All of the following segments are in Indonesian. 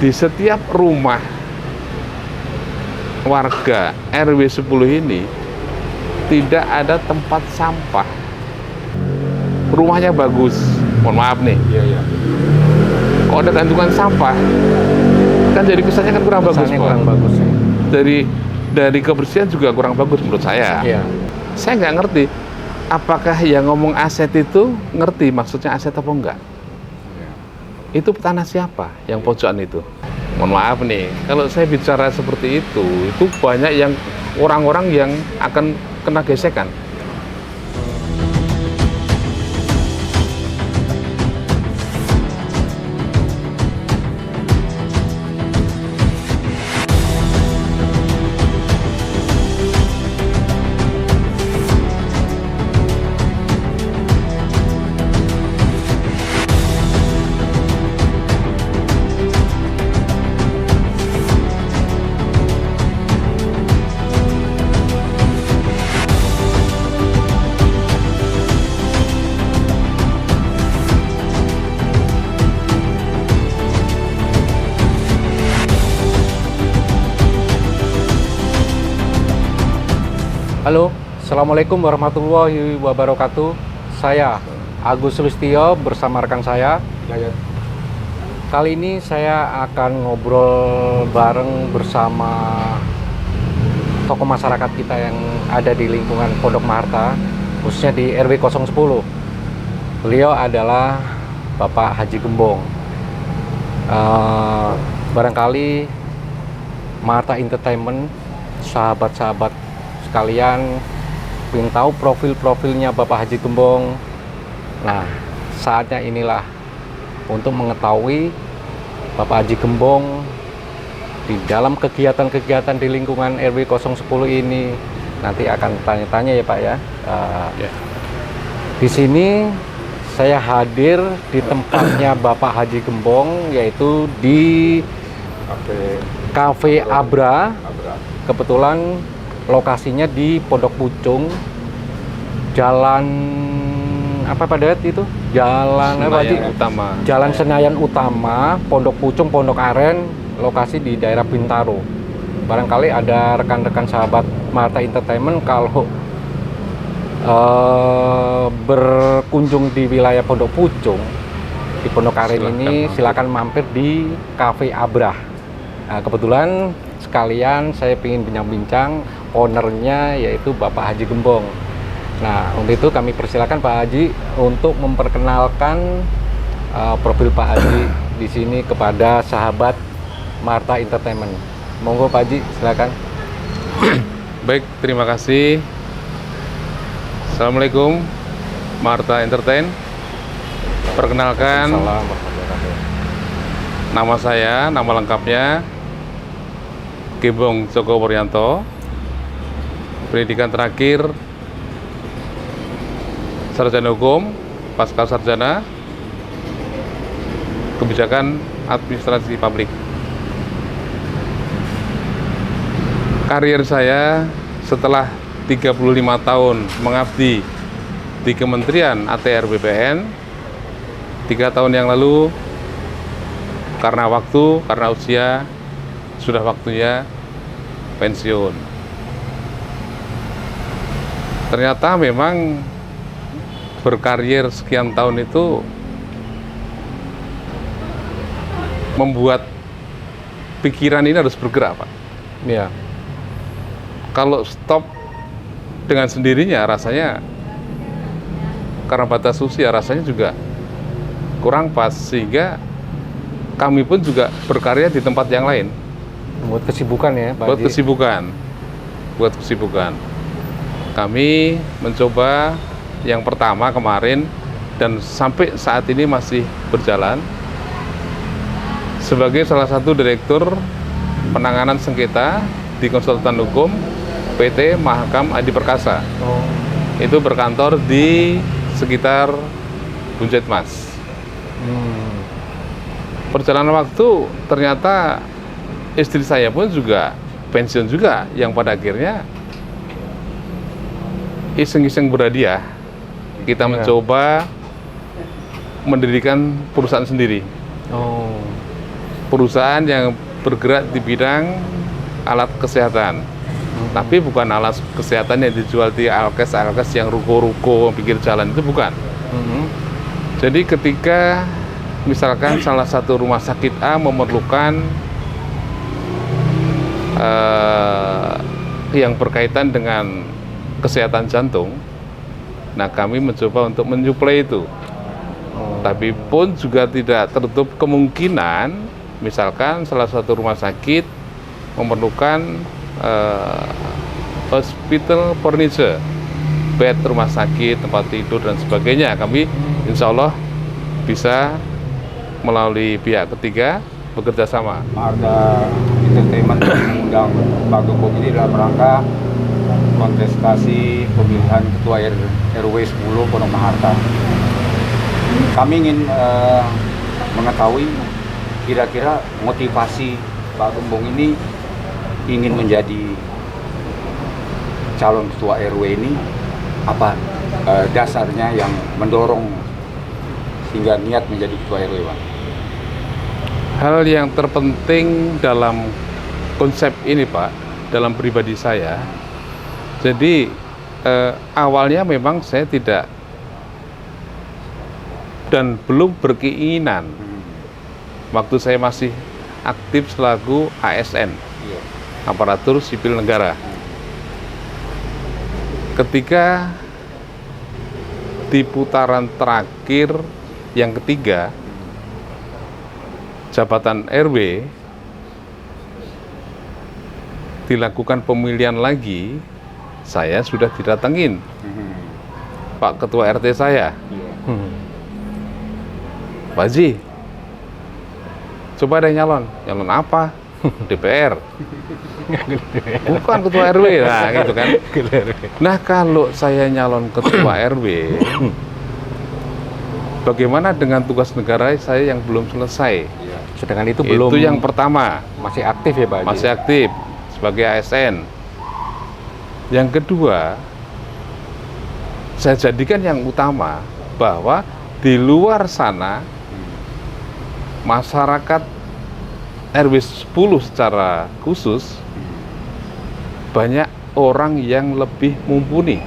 di setiap rumah warga RW 10 ini tidak ada tempat sampah. Rumahnya bagus, mohon maaf nih. Iya. Kok ada gantungan sampah? Kan jadi kesannya kan kurang bagus, Kesannya Pak. kurang bagus ya. Dari kebersihan juga kurang bagus menurut saya. Iya. Saya nggak ngerti, apakah yang ngomong aset itu ngerti maksudnya aset apa enggak? Itu tanah siapa yang pojokan itu? Mohon maaf nih, kalau saya bicara seperti itu banyak yang orang-orang yang akan kena gesekan. Halo, Assalamualaikum warahmatullahi wabarakatuh. Saya Agus Sulistyo bersama rekan saya Yayat. Kali ini saya akan ngobrol bareng bersama tokoh masyarakat kita yang ada di lingkungan Pondok Maharta, khususnya di RW 010. Beliau adalah Bapak Haji Gembong. Barangkali Maharta Entertainment, sahabat-sahabat sekalian ingin tahu profilnya Bapak Haji Gembong. Nah, saatnya inilah untuk mengetahui Bapak Haji Gembong di dalam kegiatan-kegiatan di lingkungan RW 010 ini. Nanti akan tanya-tanya ya Pak ya. Di sini saya hadir di tempatnya Bapak Haji Gembong, yaitu di Cafe Abra. Kebetulan lokasinya di Pondok Pucung, Jalan apa pada itu? Jalan Utama. Jalan Senayan Utama, Pondok Pucung, Pondok Aren, lokasi di daerah Bintaro. Barangkali ada rekan-rekan sahabat Maharta Entertainment kalau berkunjung di wilayah Pondok Pucung, di Pondok Aren ini silakan mampir di Cafe Abra. Nah, kebetulan sekalian saya ingin bincang-bincang ownernya, yaitu Bapak Haji Gembong. Nah, untuk itu kami persilakan Pak Haji untuk memperkenalkan profil Pak Haji di sini kepada sahabat Maharta Entertainment. Monggo Pak Haji, silakan. Baik, terima kasih. Assalamualaikum, Maharta Entertain. Perkenalkan, nama saya, nama lengkapnya Gembong Joko Wuryanto. Pendidikan terakhir sarjana hukum, pasca sarjana kebijakan administrasi publik. Karir saya setelah 35 tahun mengabdi di Kementerian ATR BPN, 3 tahun yang lalu karena usia sudah waktunya pensiun. Ternyata memang berkarir sekian tahun itu membuat pikiran ini harus bergerak, Pak. Iya. Kalau stop dengan sendirinya rasanya, karena batas usia rasanya juga kurang pas, sehingga kami pun juga berkarya di tempat yang lain. Buat kesibukan ya Pak Haji. Buat kesibukan. Kami mencoba yang pertama kemarin dan sampai saat ini masih berjalan sebagai salah satu direktur penanganan sengketa di konsultan hukum PT Mahakam Adi Perkasa. Itu berkantor di sekitar Bunjetmas. Perjalanan waktu ternyata istri saya pun juga pensiun juga, yang pada akhirnya iseng-iseng berhadiah kita mencoba mendirikan perusahaan sendiri. perusahaan yang bergerak di bidang alat kesehatan. Tapi bukan alat kesehatan yang dijual di alkes yang ruko-ruko pinggir jalan, itu bukan. Jadi ketika misalkan salah satu rumah sakit A memerlukan yang berkaitan dengan kesehatan jantung, nah kami mencoba untuk menyuplai itu. Tapi pun juga tidak tertutup kemungkinan misalkan salah satu rumah sakit memerlukan hospital furniture, bed rumah sakit, tempat tidur dan sebagainya. Kami insya Allah bisa melalui pihak ketiga bekerja sama. Marga Entertainment mengundang Pak Gembong ini dalam rangka kontestasi pemilihan Ketua RW 10 Pondok Maharta. Kami ingin mengetahui kira-kira motivasi Pak Gembong ini ingin menjadi calon Ketua RW ini apa dasarnya yang mendorong hingga niat menjadi Ketua RW, Pak? Hal yang terpenting dalam konsep ini, Pak, dalam pribadi saya, jadi awalnya memang saya tidak dan belum berkeinginan waktu saya masih aktif selaku ASN, aparatur sipil negara. Ketika di putaran terakhir yang ketiga jabatan RW dilakukan pemilihan lagi, saya sudah didatengin Pak Ketua RT saya. Pak Haji, coba ada nyalon apa? DPR. Bukan Ketua RW, nah gitu kan. Nah kalau saya nyalon Ketua RW, bagaimana dengan tugas negara saya yang belum selesai? Sedangkan itu belum. Itu yang pertama. Masih aktif ya Pak Haji? Masih aktif sebagai ASN. Yang kedua, saya jadikan yang utama bahwa di luar sana masyarakat RW 10 secara khusus banyak orang yang lebih mumpuni,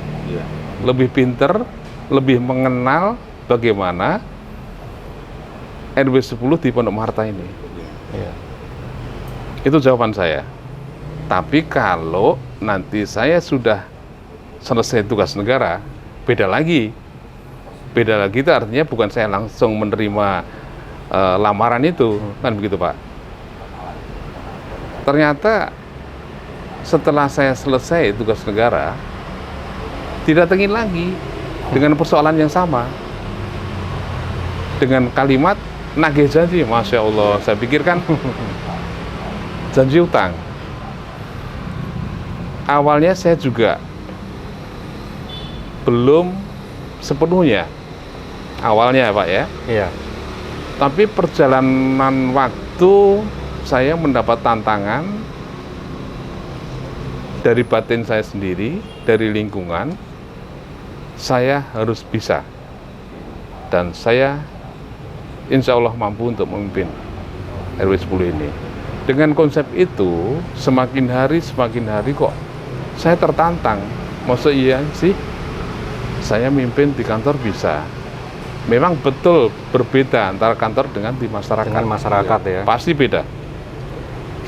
lebih pinter, lebih mengenal bagaimana RW 10 di Pondok Maharta ini. Itu jawaban saya. Tapi kalau nanti saya sudah selesai tugas negara, beda lagi. Beda lagi itu artinya bukan saya langsung menerima lamaran itu, kan begitu Pak. Ternyata setelah saya selesai tugas negara, didatengin lagi dengan persoalan yang sama, dengan kalimat nagih janji. Masya Allah, saya pikirkan janji utang. Awalnya saya juga belum sepenuhnya awalnya Pak ya. Iya. Tapi perjalanan waktu saya mendapat tantangan dari batin saya sendiri, dari lingkungan. Saya harus bisa, dan saya insya Allah mampu untuk memimpin RW 10 ini. Dengan konsep itu, semakin hari kok saya tertantang. Maksud iya sih, saya mimpin di kantor bisa. Memang betul berbeda antara kantor dengan di masyarakat. Dengan masyarakat ya. Pasti beda.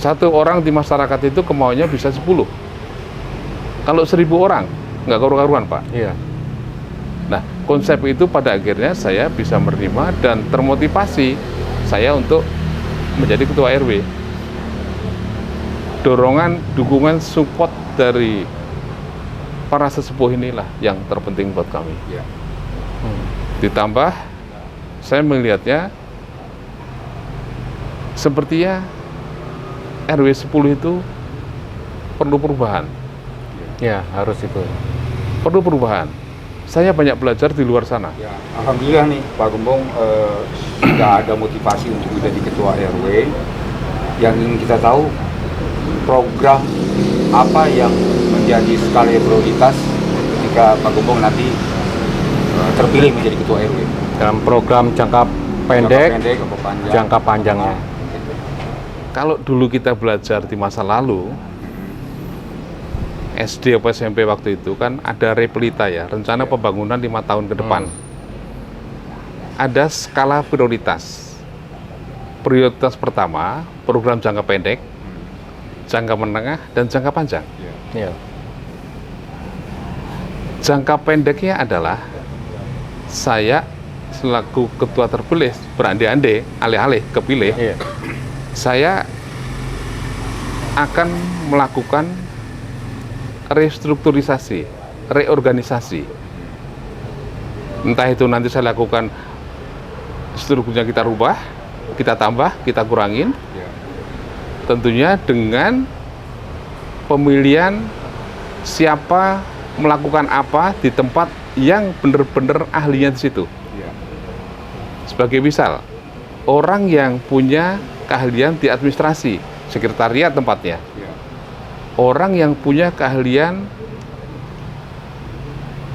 Satu orang di masyarakat itu kemauannya bisa 10. Kalau 1000 orang, nggak karu-karuan Pak. Iya. Nah, konsep itu pada akhirnya saya bisa menerima dan termotivasi saya untuk menjadi ketua RW. Dorongan, dukungan, support dari para sesepuh inilah yang terpenting buat kami. Ditambah, saya melihatnya sepertinya RW 10 itu perlu perubahan. Ya, harus itu. Perlu perubahan. Saya banyak belajar di luar sana. Ya, alhamdulillah nih Pak Gembong sudah ada motivasi untuk menjadi ketua RW. Yang ingin kita tahu, program apa yang menjadi skala prioritas ketika Pak Gembong nanti terpilih menjadi ketua RW? Dalam program jangka pendek, apa panjang? jangka panjangnya. Kalau dulu kita belajar di masa lalu, SD atau SMP waktu itu kan ada replita ya, rencana pembangunan 5 tahun ke depan. Ada skala prioritas. Prioritas pertama, program jangka pendek, jangka menengah, dan jangka panjang. Iya. Jangka pendeknya adalah saya selaku ketua terpilih berandai-andai, alih-alih kepilih, Iya. saya akan melakukan restrukturisasi, reorganisasi. Entah itu nanti saya lakukan strukturnya kita rubah, kita tambah, kita kurangin. Tentunya dengan pemilihan siapa melakukan apa di tempat yang benar-benar ahlinya di situ. Sebagai misal, orang yang punya keahlian di administrasi, sekretariat tempatnya. Orang yang punya keahlian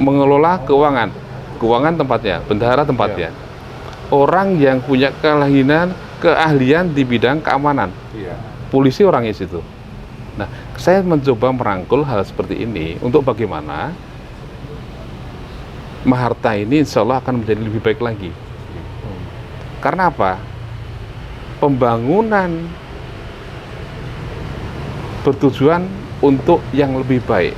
mengelola keuangan, keuangan tempatnya, bendahara tempatnya. Orang yang punya keahlian di bidang keamanan, polisi orangnya situ. Nah, saya mencoba merangkul hal seperti ini untuk bagaimana Maharta ini insya Allah akan menjadi lebih baik lagi. Karena apa? Pembangunan bertujuan untuk yang lebih baik.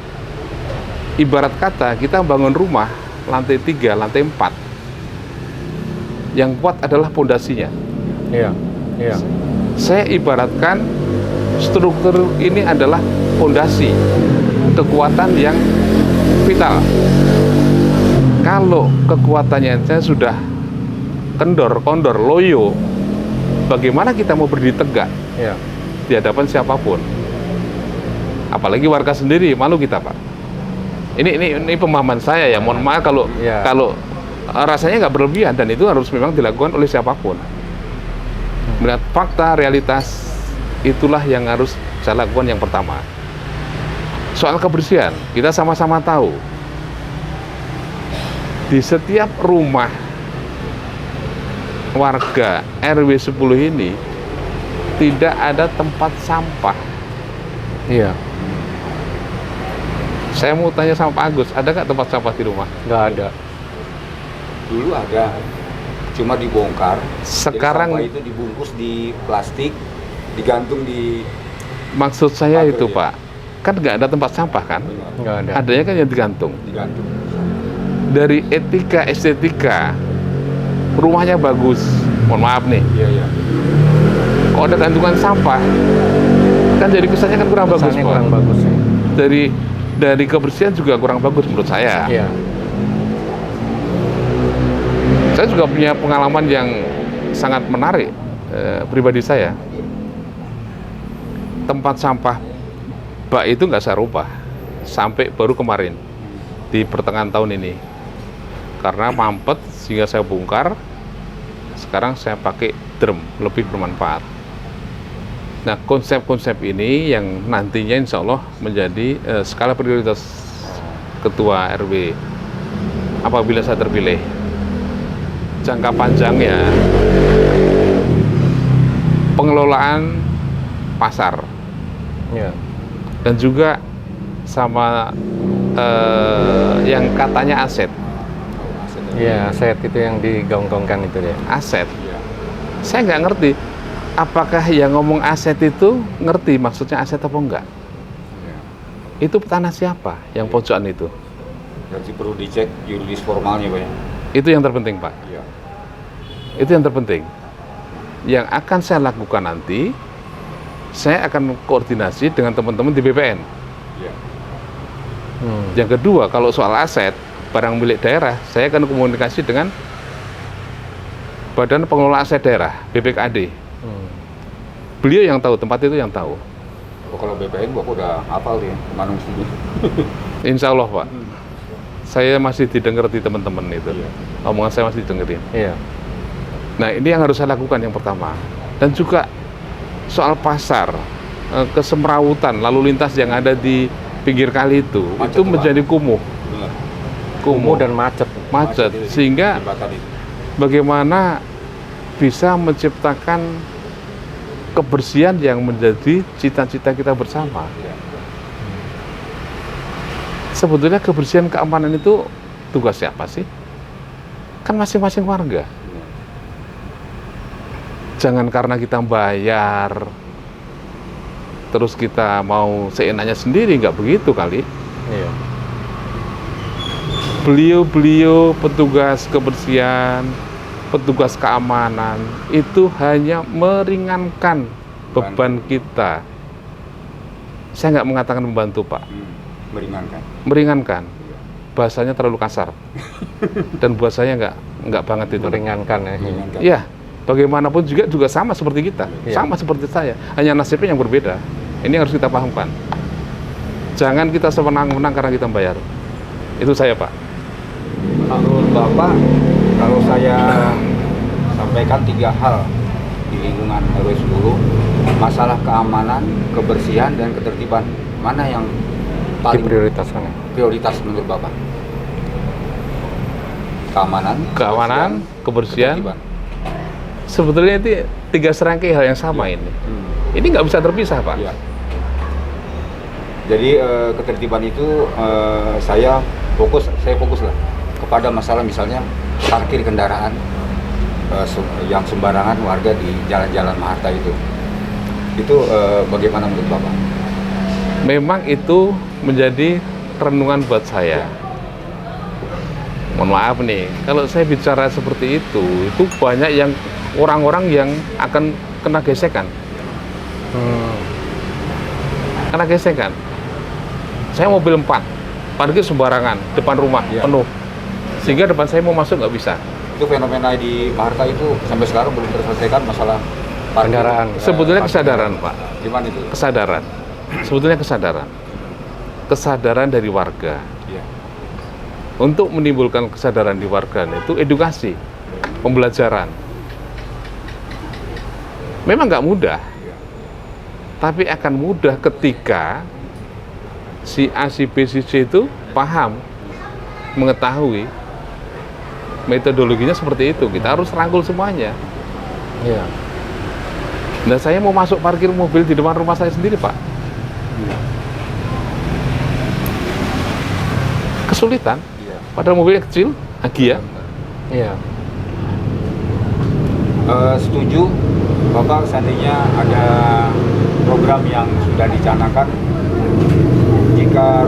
Ibarat kata kita bangun rumah lantai 3, lantai 4. Yang kuat adalah pondasinya. Iya. Iya. Saya ibaratkan struktur ini adalah pondasi, kekuatan yang vital. Kalau kekuatannya saya sudah kendor, kondor, loyo, bagaimana kita mau berdiri tegak Iya. di hadapan siapapun? Apalagi warga sendiri, malu kita, Pak. Ini pemahaman saya ya. Mohon maaf kalau rasanya nggak berlebihan, dan itu harus memang dilakukan oleh siapapun. Melihat fakta, realitas, itulah yang harus saya lakukan yang pertama. Soal kebersihan, kita sama-sama tahu di setiap rumah warga RW 10 ini tidak ada tempat sampah. Iya. Saya mau tanya sama Pak Agus, ada nggak tempat sampah di rumah? Nggak ada. Dulu ada, cuma dibongkar. Sekarang Jadi sampah itu dibungkus di plastik, digantung di. maksud saya Pagar, itu ya. Pak, kan nggak ada tempat sampah kan? Nggak ada. Adanya kan yang digantung. Digantung. Dari etika, estetika, rumahnya bagus. Mohon maaf nih, Iya, iya. kalau ada gantungan sampah, kan jadi kesannya kan kurang bagus, Kesannya Pak. kurang bagus ya. Dari kebersihan juga kurang bagus menurut saya. Iya. Saya juga punya pengalaman yang sangat menarik pribadi saya. Tempat sampah bak itu nggak saya rubah sampai baru kemarin di pertengahan tahun ini, karena mampet sehingga saya bongkar. Sekarang saya pakai drum, lebih bermanfaat. Nah, konsep-konsep ini yang nantinya insya Allah menjadi skala prioritas ketua RW apabila saya terpilih. Jangka panjangnya pengelolaan pasar, Iya. dan juga sama yang katanya aset. Iya, aset itu yang digaung-gaungkan itu deh. Aset. Saya nggak ngerti apakah yang ngomong aset itu ngerti maksudnya aset apa enggak. Itu tanah siapa yang pojokan itu? Jadi perlu dicek yuridis formalnya, Pak. Itu yang terpenting, Pak. Iya. Itu yang terpenting. Yang akan saya lakukan nanti, saya akan koordinasi dengan teman-teman di BPN. Iya. Yang kedua, kalau soal aset, barang milik daerah, saya akan komunikasi dengan Badan Pengelola Aset Daerah, BPKAD. Beliau yang tahu, tempat itu yang tahu. Oh, kalau BPN gua udah hafal dia, Manung sini. Insya Allah, Pak. Saya masih didengar di teman-teman itu. Iya. Omongan saya masih didengerin. Iya. Nah, ini yang harus saya lakukan yang pertama. Dan juga soal pasar, kesemrawutan, lalu lintas yang ada di pinggir kali itu Macet, itu Pak. menjadi kumuh. Benar. Kumuh dan macet. Macet. itu, Sehingga jembatan itu. bagaimana bisa menciptakan kebersihan yang menjadi cita-cita kita bersama. Sebetulnya kebersihan keamanan itu tugas siapa sih? Kan masing-masing warga. Jangan karena kita bayar terus kita mau seenaknya sendiri, nggak begitu kali. Iya. Beliau-beliau petugas kebersihan, petugas keamanan itu hanya meringankan beban kita. Saya nggak mengatakan membantu, Pak. Meringankan. Meringankan. Bahasanya terlalu kasar. Dan bahasanya nggak banget itu. Meringankan ya. Meringankan. Iya, bagaimanapun juga sama seperti kita, Iya. sama seperti saya. Hanya nasibnya yang berbeda. Ini yang harus kita pahamkan. Jangan kita sewenang-wenang karena kita bayar. Itu saya, Pak. Menurut Bapak, kalau saya sampaikan 3 hal di lingkungan RW 10, masalah keamanan, kebersihan, dan ketertiban, mana yang paling Diprioritaskan ya. prioritas menurut Bapak? Keamanan, Keamanan, kebersihan. ketertiban. Sebetulnya itu 3 serangkai hal yang sama ini. Ini nggak bisa terpisah, Pak. Iya. Jadi ketertiban itu saya fokus lah kepada masalah misalnya parkir kendaraan yang sembarangan warga di jalan-jalan Maharta itu. Itu bagaimana menurut Bapak? Memang itu menjadi renungan buat saya. Mohon maaf nih, kalau saya bicara seperti itu banyak yang orang-orang yang akan kena gesekan. Kena gesekan. Saya mobil 4, parkir sembarangan, depan rumah Iya. penuh. Sehingga depan saya mau masuk nggak bisa. Itu fenomena di Maharta itu sampai sekarang belum terselesaikan masalah parkir. Kendaraan. Sebetulnya Parkir. kesadaran, Pak. Gimana itu? Kesadaran. Sebetulnya kesadaran. Kesadaran dari warga. Iya. Untuk menimbulkan kesadaran di warga itu edukasi, pembelajaran. Memang nggak mudah, tapi akan mudah ketika si A, si B, si C itu paham, mengetahui metodologinya seperti itu. Kita harus rangkul semuanya. Iya. Nah, saya mau masuk parkir mobil di depan rumah saya sendiri, Pak. Kesulitan. Iya. Padahal mobilnya kecil, Agia. Iya. Setuju, Bapak, seandainya ada program yang sudah dicanangkan, jika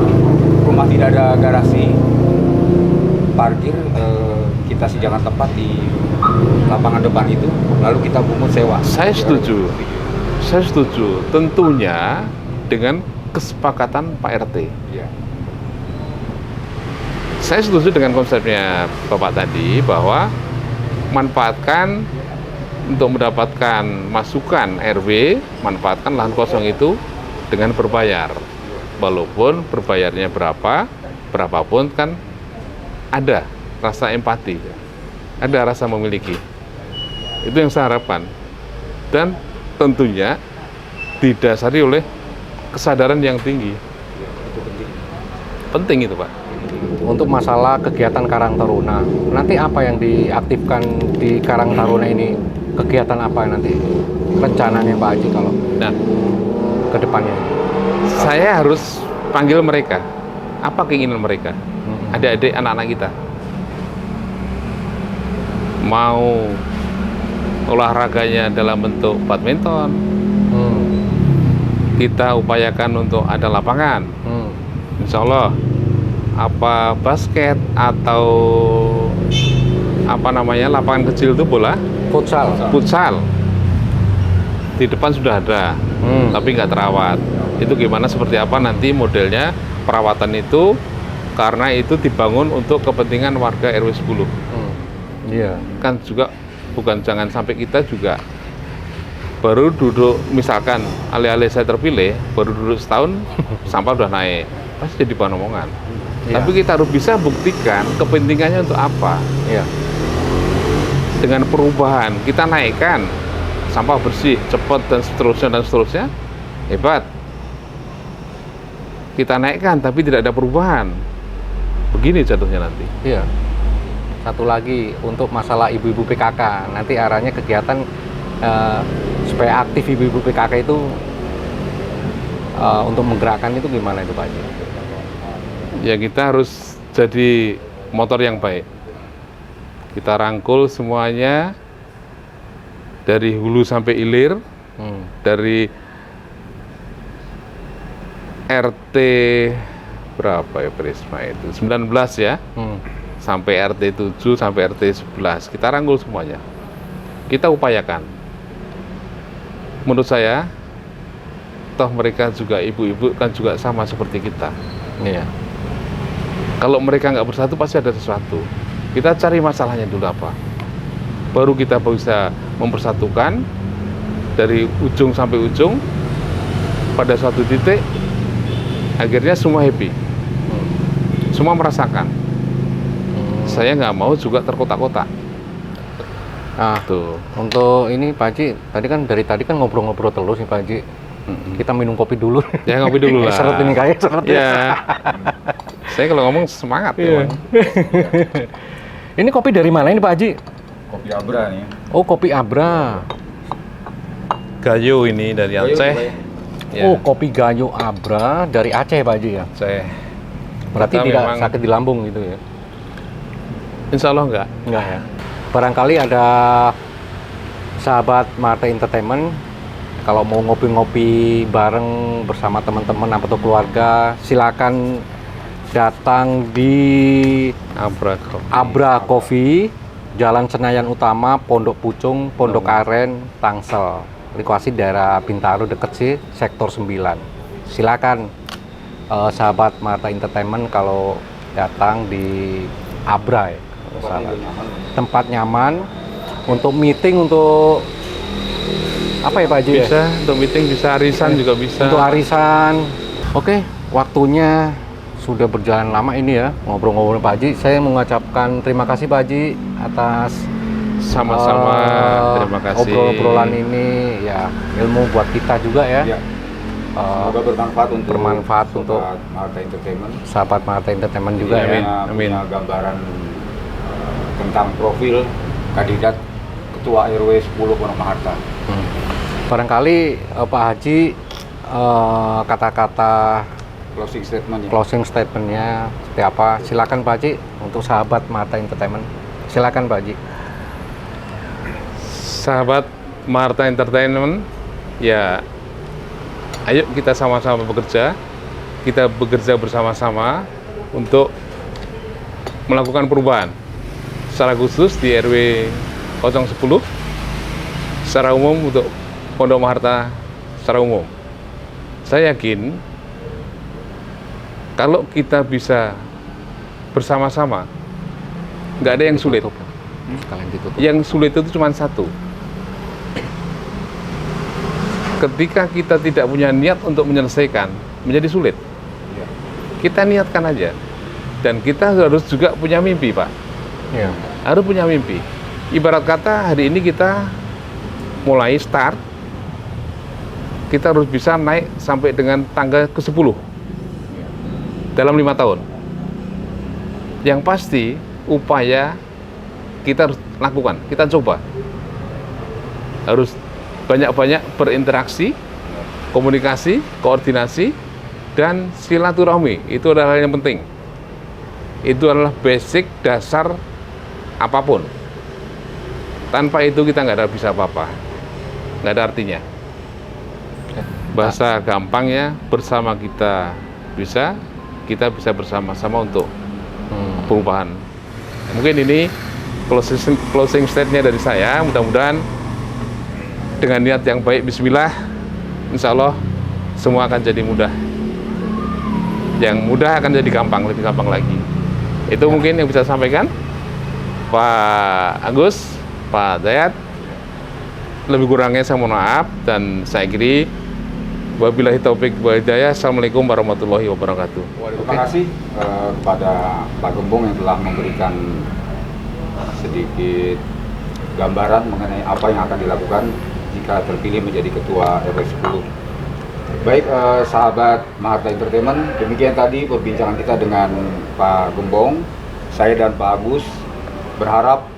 rumah tidak ada garasi parkir, kita sediakan tempat di lapangan depan itu, lalu kita pungut sewa. Saya setuju. Saya setuju. Tentunya dengan kesepakatan Pak RT. Iya. Saya setuju dengan konsepnya Bapak tadi bahwa manfaatkan untuk mendapatkan masukan RW, manfaatkan lahan kosong itu dengan berbayar. Walaupun berbayarnya berapapun kan ada rasa empati, ada rasa memiliki. Itu yang saya harapkan. Dan tentunya didasari oleh kesadaran yang tinggi. Penting itu, Pak. Untuk masalah kegiatan Karang Taruna, nanti apa yang diaktifkan di Karang Taruna ini? Kegiatan apa nanti rencananya Pak Haji kalau Nah, ke depannya? saya harus panggil mereka. Apa keinginan mereka? Adik-adik anak-anak kita. Mau olahraganya dalam bentuk badminton, kita upayakan untuk ada lapangan. Insya Allah apa basket atau lapangan kecil itu bola futsal di depan sudah ada, tapi nggak terawat. Itu gimana, seperti apa nanti modelnya perawatan itu, karena itu dibangun untuk kepentingan warga RW 10. Iya. Kan juga bukan, jangan sampai kita juga baru duduk, misalkan alih-alih saya terpilih baru duduk setahun sampah udah naik, pasti jadi bahan omongan. Iya. Tapi kita harus bisa buktikan kepentingannya untuk apa. Iya. Dengan perubahan kita naikkan sampah bersih cepat dan seterusnya, hebat. Kita naikkan tapi tidak ada perubahan, begini jatuhnya nanti. Iya. Satu lagi untuk masalah ibu-ibu PKK, nanti arahnya kegiatan supaya aktif ibu-ibu PKK itu untuk menggerakkan itu gimana itu Pak Haji? Ya kita harus jadi motor yang baik. Kita rangkul semuanya dari hulu sampai hilir, dari RT berapa ya Prisma itu? 19 ya, sampai RT 7 sampai RT 11. Kita rangkul semuanya. Kita upayakan. Menurut saya, toh mereka juga ibu-ibu kan juga sama seperti kita. Iya. Kalau mereka nggak bersatu pasti ada sesuatu. Kita cari masalahnya dulu apa. Baru kita bisa mempersatukan dari ujung sampai ujung pada suatu titik. Akhirnya semua happy. Semua merasakan. Saya nggak mau juga terkotak-kotak. Nah, Tuh. untuk ini Pak Haji, dari tadi kan ngobrol-ngobrol terus nih Pak Haji. Kita minum kopi dulu. Ya ngopi dulu lah. Seret ini kayak seret Ya. Saya kalau ngomong semangat Iya. ya. Ini kopi dari mana ini Pak Haji? Kopi Abra nih. Oh, kopi Abra. Gayo ini dari Aceh. Ya, Oh, kopi Gayo Abra dari Aceh Pak Haji ya. Aceh. Berarti Kita tidak memang- sakit di lambung gitu ya? Insya Allah enggak. Enggak ya. Barangkali ada sahabat Marte Entertainment kalau mau ngopi-ngopi bareng bersama teman-teman atau keluarga, silakan datang di Abra Coffee, Jalan Senayan Utama, Pondok Pucung, Pondok Aren, Tangsel. Lokasi daerah Bintaro deket sih, sektor 9. Silakan sahabat Marte Entertainment kalau datang di Abra ya. kalau salah. Tempat nyaman untuk meeting, untuk apa ya Pak Haji? Bisa untuk meeting, bisa arisan juga bisa. Untuk arisan. Oke, waktunya sudah berjalan lama ini ya ngobrol-ngobrol Pak Haji. Saya mengucapkan terima kasih Pak Haji atas Sama-sama. Terima kasih. obrolan ini ya, ilmu buat kita juga ya. Ya. Semoga bermanfaat untuk bermanfaat untuk Sobat Marte Entertainment. sahabat Marte Entertainment juga Yang ya. Amin. punya gambaran tentang profil kandidat Ketua RW 10 Pondok Maharta. Barangkali Pak Haji kata-kata Closing statement ya. closing statementnya seperti apa? Silakan Pak Haji untuk sahabat Marte Entertainment. Silakan Pak Haji. Sahabat Marta Entertainment, ya ayo kita sama-sama bekerja. Kita bekerja bersama-sama untuk melakukan perubahan. Secara khusus di RW 010, secara umum untuk Pondok Maharta secara umum. Saya yakin kalau kita bisa bersama-sama, nggak ada yang sulit. Sekalian ditutup. Yang sulit itu cuma satu. Ketika kita tidak punya niat untuk menyelesaikan, menjadi sulit. Ya. Kita niatkan aja. Dan kita harus juga punya mimpi, Pak. Iya. Harus punya mimpi. Ibarat kata hari ini kita mulai start, kita harus bisa naik sampai dengan tangga ke-10 dalam 5 tahun. Yang pasti upaya kita harus lakukan, kita coba. Harus banyak-banyak berinteraksi, komunikasi, koordinasi, dan silaturahmi. Itu adalah hal yang penting. Itu adalah basic dasar apapun. Tanpa itu kita nggak ada bisa apa-apa, nggak ada artinya. Bahasa gampangnya, bersama kita bisa bersama-sama untuk perubahan. Mungkin ini closing statement-nya dari saya. Mudah-mudahan dengan niat yang baik, bismillah, insya Allah semua akan jadi mudah. Yang mudah akan jadi gampang, lebih gampang lagi. Itu mungkin yang bisa saya sampaikan, Pak Agus, Pak Dayat. Lebih kurangnya saya mohon maaf, dan saya akhiri. Wabillahi taufik wal hidayah. Assalamualaikum warahmatullahi wabarakatuh. Terima kasih kepada Pak Gembong yang telah memberikan sedikit gambaran mengenai apa yang akan dilakukan jika terpilih menjadi Ketua RW 10. Baik, sahabat Maharta Entertainment, demikian tadi perbincangan kita dengan Pak Gembong. Saya dan Pak Agus berharap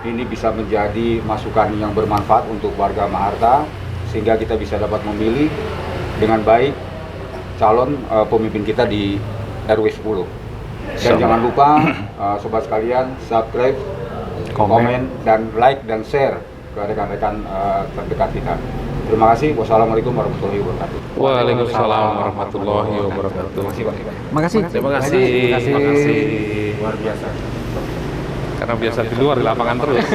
ini bisa menjadi masukan yang bermanfaat untuk warga Maharta, sehingga kita bisa dapat memilih dengan baik calon pemimpin kita di RW 10. Dan jangan lupa sobat sekalian, subscribe, komen, dan like dan share ke rekan-rekan terdekat kita. Terima kasih. Wassalamualaikum warahmatullahi wabarakatuh. Waalaikumsalam warahmatullahi wabarakatuh. Terima kasih Pak. Makasih. Terima kasih. Terima kasih. Luar biasa. Karena biasa di luar, di lapangan terus.